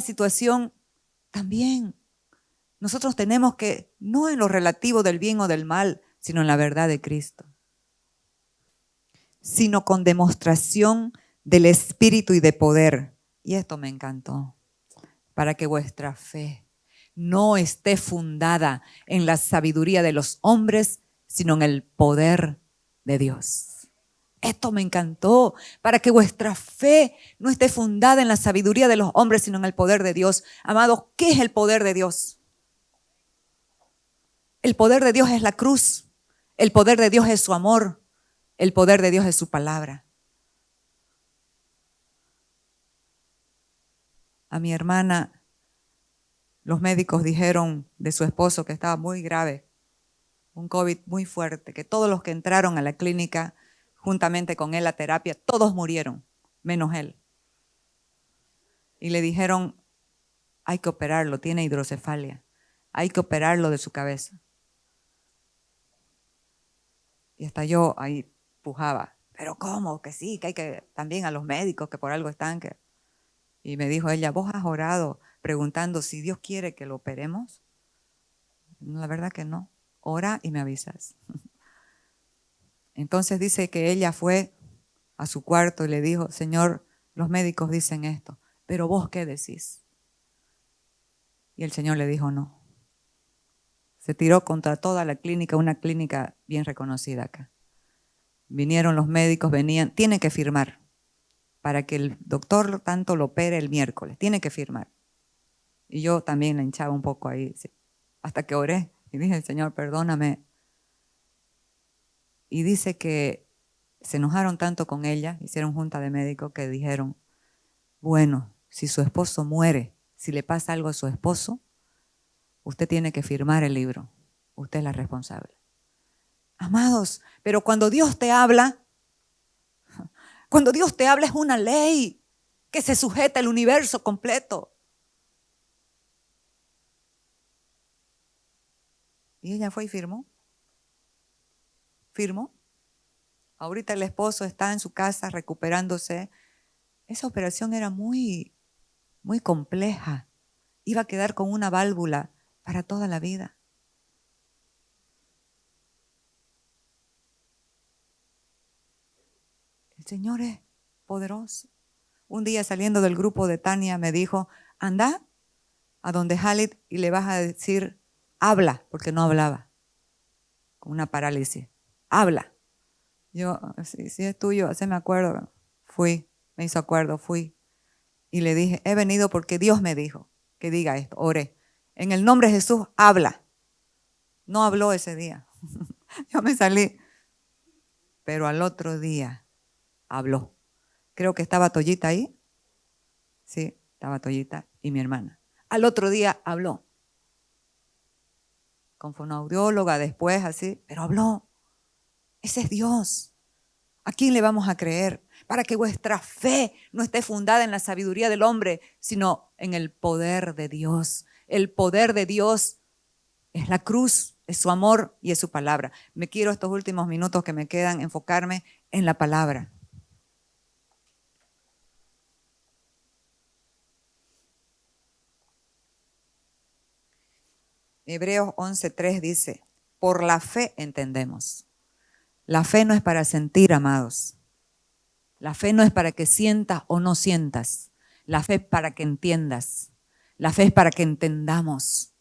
situación también nosotros tenemos que, no en lo relativo del bien o del mal, sino en la verdad de Cristo, sino con demostración del Espíritu y de poder. Y esto me encantó. Para que vuestra fe no esté fundada en la sabiduría de los hombres, sino en el poder de Dios. Esto me encantó. Para que vuestra fe no esté fundada en la sabiduría de los hombres, sino en el poder de Dios. Amados, ¿qué es el poder de Dios? El poder de Dios es la cruz. El poder de Dios es su amor. El poder de Dios es su palabra. A mi hermana, los médicos dijeron de su esposo que estaba muy grave, un COVID muy fuerte, que todos los que entraron a la clínica juntamente con él a terapia, todos murieron, menos él. Y le dijeron, hay que operarlo, tiene hidrocefalia, hay que operarlo de su cabeza. Y hasta yo ahí pujaba, pero ¿cómo? Que sí, que hay que también a los médicos que por algo están. Y me dijo ella, ¿vos has orado preguntando si Dios quiere que lo operemos? La verdad que no. Ora y me avisas. Entonces dice que ella fue a su cuarto y le dijo, Señor, los médicos dicen esto, pero ¿vos qué decís? Y el Señor le dijo no. Se tiró contra toda la clínica, una clínica bien reconocida acá. Vinieron los médicos, venían, tiene que firmar para que el doctor tanto lo opere el miércoles, tiene que firmar. Y yo también la hinchaba un poco ahí, hasta que oré y dije, Señor, perdóname. Y dice que se enojaron tanto con ella, hicieron junta de médicos que dijeron, bueno, si su esposo muere, si le pasa algo a su esposo, usted tiene que firmar el libro. Usted es la responsable. Amados, pero cuando Dios te habla es una ley que se sujeta al universo completo. Y ella fue y firmó. Firmó. Ahorita el esposo está en su casa recuperándose. Esa operación era muy compleja. Iba a quedar con una válvula para toda la vida. El Señor es poderoso. Un día saliendo del grupo de Tania me dijo, anda a donde Halit y le vas a decir, habla, porque no hablaba, con una parálisis. Habla. Yo, si es tuyo, haceme acuerdo. Fui, me hizo acuerdo, fui. Y le dije, he venido porque Dios me dijo que diga esto, oré. En el nombre de Jesús, habla. No habló ese día. Yo me salí. Pero al otro día habló. Creo que estaba Toyita ahí. Sí, estaba Toyita y mi hermana. Al otro día habló. Con fonoaudióloga después, así, pero habló. Ese es Dios. ¿A quién le vamos a creer? Para que vuestra fe no esté fundada en la sabiduría del hombre, sino en el poder de Dios. El poder de Dios es la cruz, es su amor y es su palabra. Me quiero estos últimos minutos que me quedan enfocarme en la palabra. Hebreos 11:3 dice, por la fe entendemos. La fe no es para sentir, amados. La fe no es para que sientas o no sientas. La fe es para que entiendas. La fe es para que entendamos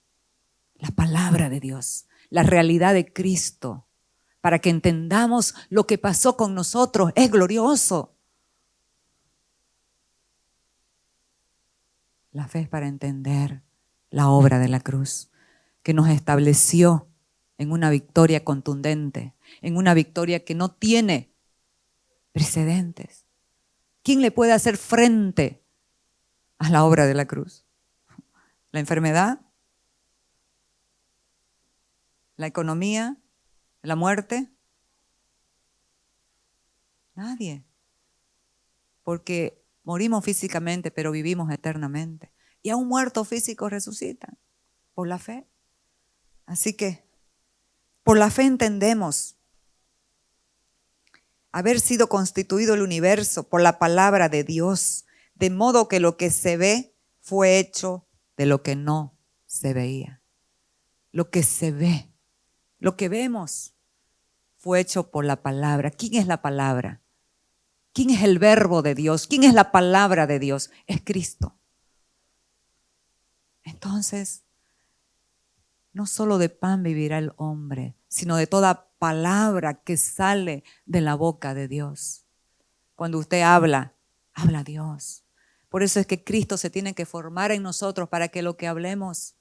la palabra de Dios, la realidad de Cristo, para que entendamos lo que pasó con nosotros. Es glorioso. La fe es para entender la obra de la cruz, que nos estableció en una victoria contundente, en una victoria que no tiene precedentes. ¿Quién le puede hacer frente a la obra de la cruz? ¿La enfermedad? ¿La economía? ¿La muerte? Nadie. Porque morimos físicamente, pero vivimos eternamente. Y aún muertos físicos resucitan por la fe. Así que por la fe entendemos haber sido constituido el universo por la palabra de Dios, de modo que lo que se ve fue hecho de lo que no se veía. Lo que se ve, lo que vemos, fue hecho por la palabra. ¿Quién es la palabra? ¿Quién es el verbo de Dios? ¿Quién es la palabra de Dios? Es Cristo. Entonces, no solo de pan vivirá el hombre, sino de toda palabra que sale de la boca de Dios. Cuando usted habla, habla Dios. Por eso es que Cristo se tiene que formar en nosotros para que lo que hablemos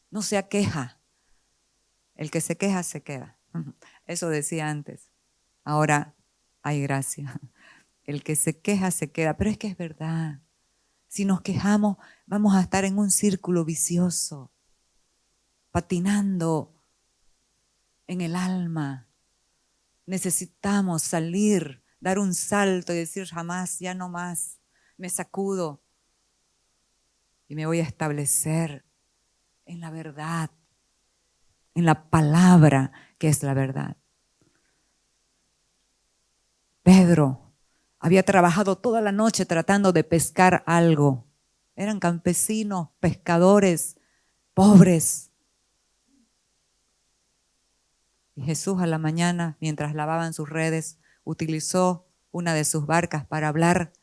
no sea queja. El que se queja se queda. Eso decía antes. Ahora hay gracia. El que se queja se queda. Pero es que es verdad. Si nos quejamos, vamos a estar en un círculo vicioso, patinando en el alma. Necesitamos salir, dar un salto y decir jamás, ya no más. Me sacudo y me voy a establecer en la verdad, en la palabra que es la verdad. Pedro había trabajado toda la noche tratando de pescar algo. Eran campesinos, pescadores, pobres. Y Jesús a la mañana, mientras lavaban sus redes, utilizó una de sus barcas para hablar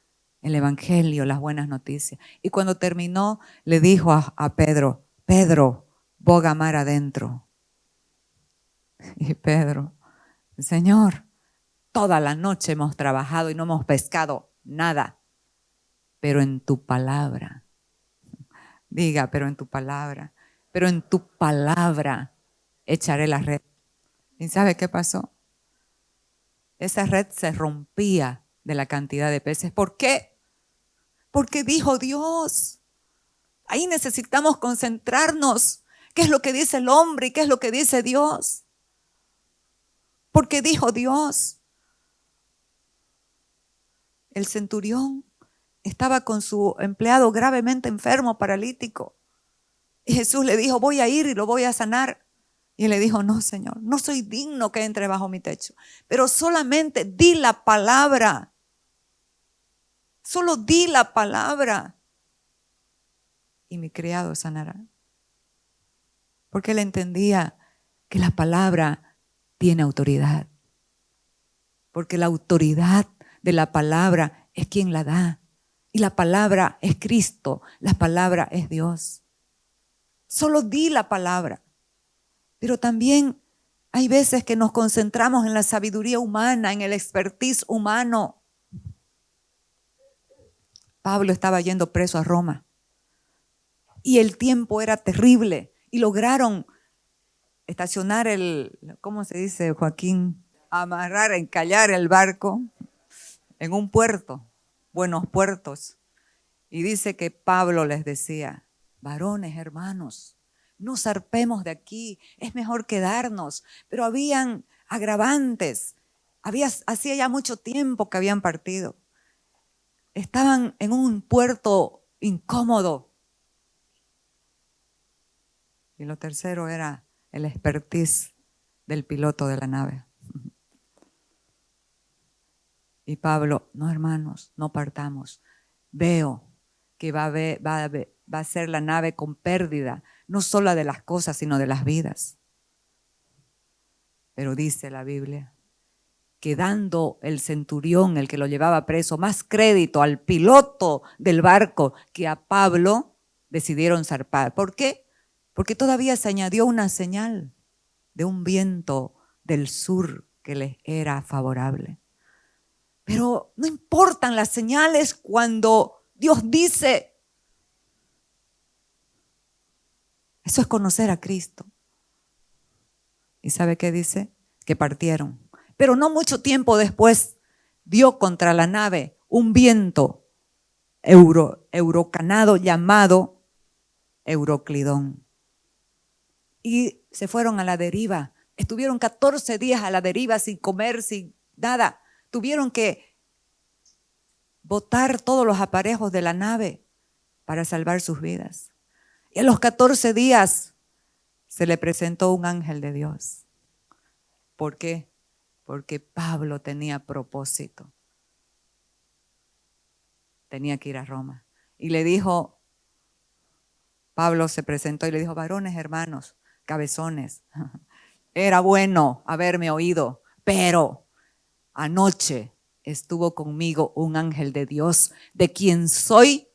el evangelio, las buenas noticias. Y cuando terminó, le dijo a Pedro, Pedro, boga mar adentro. Y Pedro, Señor, toda la noche hemos trabajado y no hemos pescado nada, pero en tu palabra, diga, pero en tu palabra echaré la red. ¿Y sabe qué pasó? Esa red se rompía de la cantidad de peces. ¿Por qué? Porque dijo Dios. Ahí necesitamos concentrarnos. ¿Qué es lo que dice el hombre y qué es lo que dice Dios? Porque dijo Dios. El centurión estaba con su empleado gravemente enfermo, paralítico. Y Jesús le dijo, voy a ir y lo voy a sanar. Y él le dijo, no, Señor, no soy digno que entre bajo mi techo, pero solamente di la palabra. Solo di la palabra y mi criado sanará. Porque él entendía que la palabra tiene autoridad. Porque la autoridad de la palabra es quien la da. Y la palabra es Cristo, la palabra es Dios. Solo di la palabra. Pero también hay veces que nos concentramos en la sabiduría humana, en el expertise humano. Pablo estaba yendo preso a Roma y el tiempo era terrible y lograron estacionar ¿cómo se dice, Joaquín? Amarrar, encallar el barco en un puerto, buenos puertos. Y dice que Pablo les decía, varones, hermanos, no zarpemos de aquí, es mejor quedarnos. Pero habían agravantes, hacía ya mucho tiempo que habían partido. Estaban en un puerto incómodo. Y lo tercero era el expertise del piloto de la nave. Y Pablo, no hermanos, no partamos. Veo que va a ser la nave con pérdida, no solo de las cosas, sino de las vidas. Pero dice la Biblia que dando el centurión, el que lo llevaba preso, más crédito al piloto del barco que a Pablo, decidieron zarpar. ¿Por qué? Porque todavía se añadió una señal de un viento del sur que les era favorable. Pero no importan las señales cuando Dios dice. Eso es conocer a Cristo. ¿Y sabe qué dice? Que partieron. Pero no mucho tiempo después dio contra la nave un viento eurocanado llamado Euroclidón. Y se fueron a la deriva. Estuvieron 14 días a la deriva sin comer, sin nada. Tuvieron que botar todos los aparejos de la nave para salvar sus vidas. Y a los 14 días se le presentó un ángel de Dios. ¿Por qué? Porque Pablo tenía propósito. Tenía que ir a Roma. Y le dijo, Pablo se presentó y le dijo, varones, hermanos, cabezones, era bueno haberme oído, pero anoche estuvo conmigo un ángel de Dios, de quien soy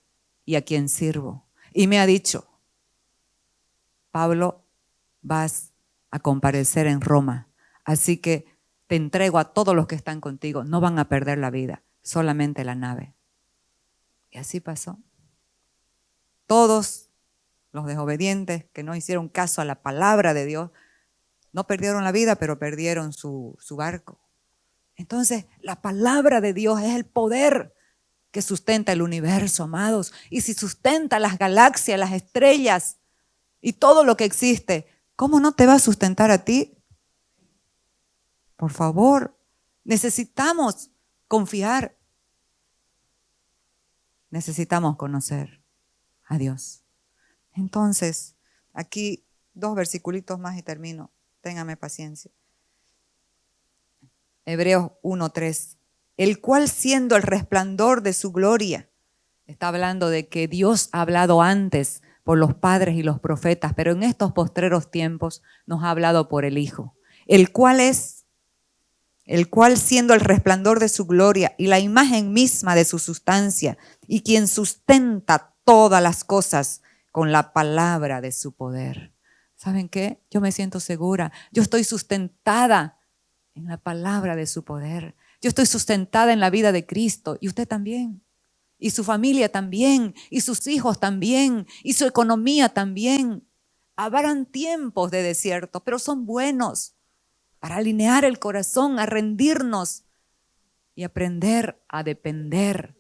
y a quien sirvo. Y me ha dicho, Pablo, vas a comparecer en Roma, así que te entrego a todos los que están contigo, no van a perder la vida, solamente la nave. Y así pasó. Todos los desobedientes que no hicieron caso a la palabra de Dios, no perdieron la vida, pero perdieron su barco. Entonces, la palabra de Dios es el poder que sustenta el universo, amados. Y si sustenta las galaxias, las estrellas y todo lo que existe, ¿cómo no te va a sustentar a ti? Por favor, necesitamos confiar. Necesitamos conocer a Dios. Entonces, aquí 2 versiculitos más y termino. Téngame paciencia. Hebreos 1:3. El cual siendo el resplandor de su gloria, está hablando de que Dios ha hablado antes por los padres y los profetas, pero en estos postreros tiempos nos ha hablado por el Hijo. El cual siendo el resplandor de su gloria y la imagen misma de su sustancia, y quien sustenta todas las cosas con la palabra de su poder. ¿Saben qué? Yo me siento segura. Yo estoy sustentada en la palabra de su poder. Yo estoy sustentada en la vida de Cristo y usted también. Y su familia también, y sus hijos también, y su economía también. Habrán tiempos de desierto, pero son buenos para alinear el corazón, a rendirnos y aprender a depender.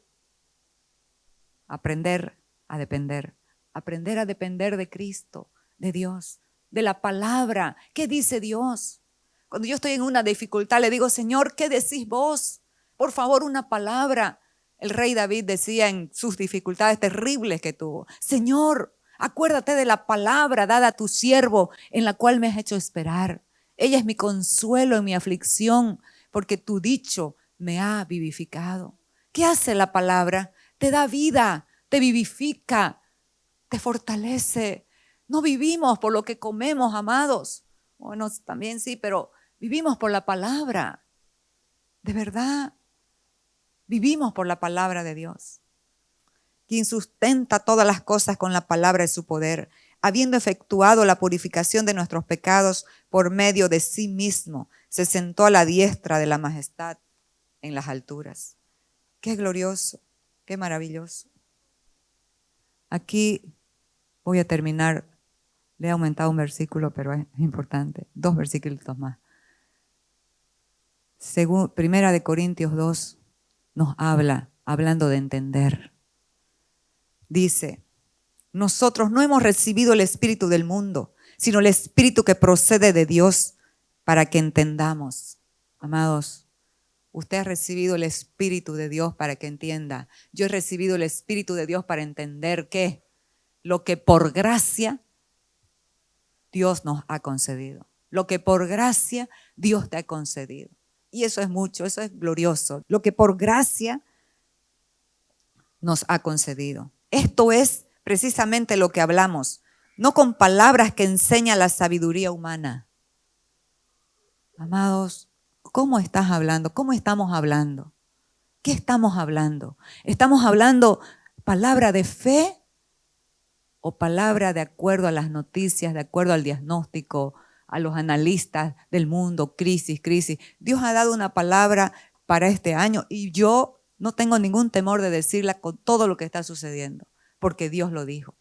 Aprender a depender. Aprender a depender de Cristo, de Dios, de la palabra. ¿Qué dice Dios? Cuando yo estoy en una dificultad, le digo, Señor, ¿qué decís vos? Por favor, una palabra. El rey David decía en sus dificultades terribles que tuvo, Señor, acuérdate de la palabra dada a tu siervo, en la cual me has hecho esperar. Ella es mi consuelo en mi aflicción, porque tu dicho me ha vivificado. ¿Qué hace la palabra? Te da vida, te vivifica, te fortalece. No vivimos por lo que comemos, amados. Bueno, también sí, pero vivimos por la palabra. De verdad, vivimos por la palabra de Dios. Quien sustenta todas las cosas con la palabra de su poder, habiendo efectuado la purificación de nuestros pecados por medio de sí mismo, se sentó a la diestra de la majestad en las alturas. Qué glorioso, qué maravilloso. Aquí voy a terminar. Le he aumentado un versículo, pero es importante. 2 versículos más. Primera de Corintios 2 nos habla, hablando de entender. dice, nosotros no hemos recibido el espíritu del mundo, sino el espíritu que procede de Dios para que entendamos. Amados, usted ha recibido el espíritu de Dios para que entienda. Yo he recibido el espíritu de Dios para entender que lo que por gracia Dios nos ha concedido. Lo que por gracia Dios te ha concedido. Y eso es mucho, eso es glorioso. Lo que por gracia nos ha concedido. Esto es precisamente lo que hablamos, no con palabras que enseña la sabiduría humana. Amados, ¿cómo estás hablando? ¿Cómo estamos hablando? ¿Qué estamos hablando? ¿Estamos hablando palabra de fe o palabra de acuerdo a las noticias, de acuerdo al diagnóstico, a los analistas del mundo, crisis? Dios ha dado una palabra para este año y yo no tengo ningún temor de decirla con todo lo que está sucediendo, porque Dios lo dijo.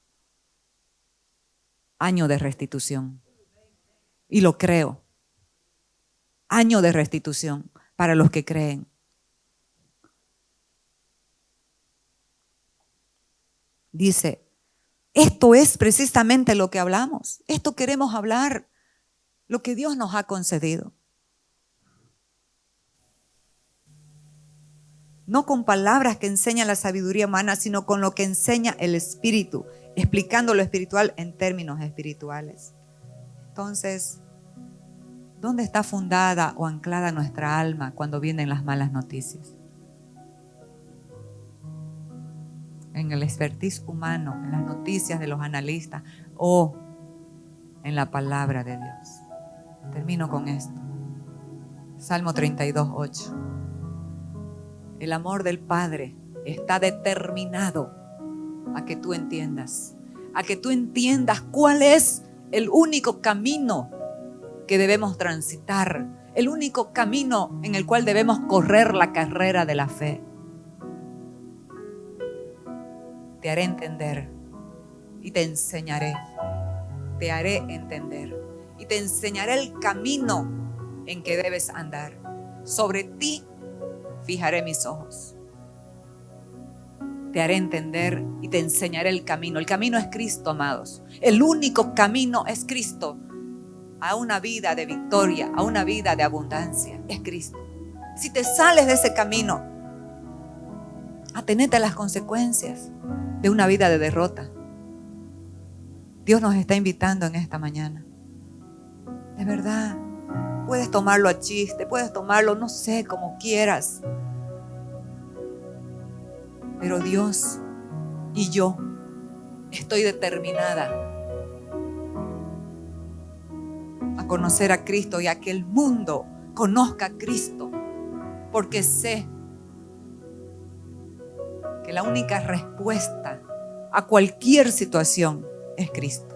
Año de restitución. Y lo creo. Año de restitución para los que creen. Dice, esto es precisamente lo que hablamos. Esto queremos hablar, lo que Dios nos ha concedido. No con palabras que enseña la sabiduría humana, sino con lo que enseña el Espíritu, explicando lo espiritual en términos espirituales. Entonces, ¿dónde está fundada o anclada nuestra alma cuando vienen las malas noticias? ¿En el expertise humano, en las noticias de los analistas o en la palabra de Dios? Termino con esto. Salmo 32:8. El amor del Padre está determinado a que tú entiendas, cuál es el único camino que debemos transitar, el único camino en el cual debemos correr la carrera de la fe. Te haré entender y te enseñaré. Te haré entender y te enseñaré el camino en que debes andar. Sobre ti fijaré mis ojos. Te haré entender y te enseñaré el camino. El camino es Cristo, amados. El único camino es Cristo. A una vida de victoria, a una vida de abundancia, es Cristo. Si te sales de ese camino, atenete a las consecuencias de una vida de derrota. Dios nos está invitando en esta mañana. De verdad, puedes tomarlo a chiste, puedes tomarlo, no sé, como quieras. Pero Dios y yo estoy determinada a conocer a Cristo y a que el mundo conozca a Cristo, porque sé que la única respuesta a cualquier situación es Cristo.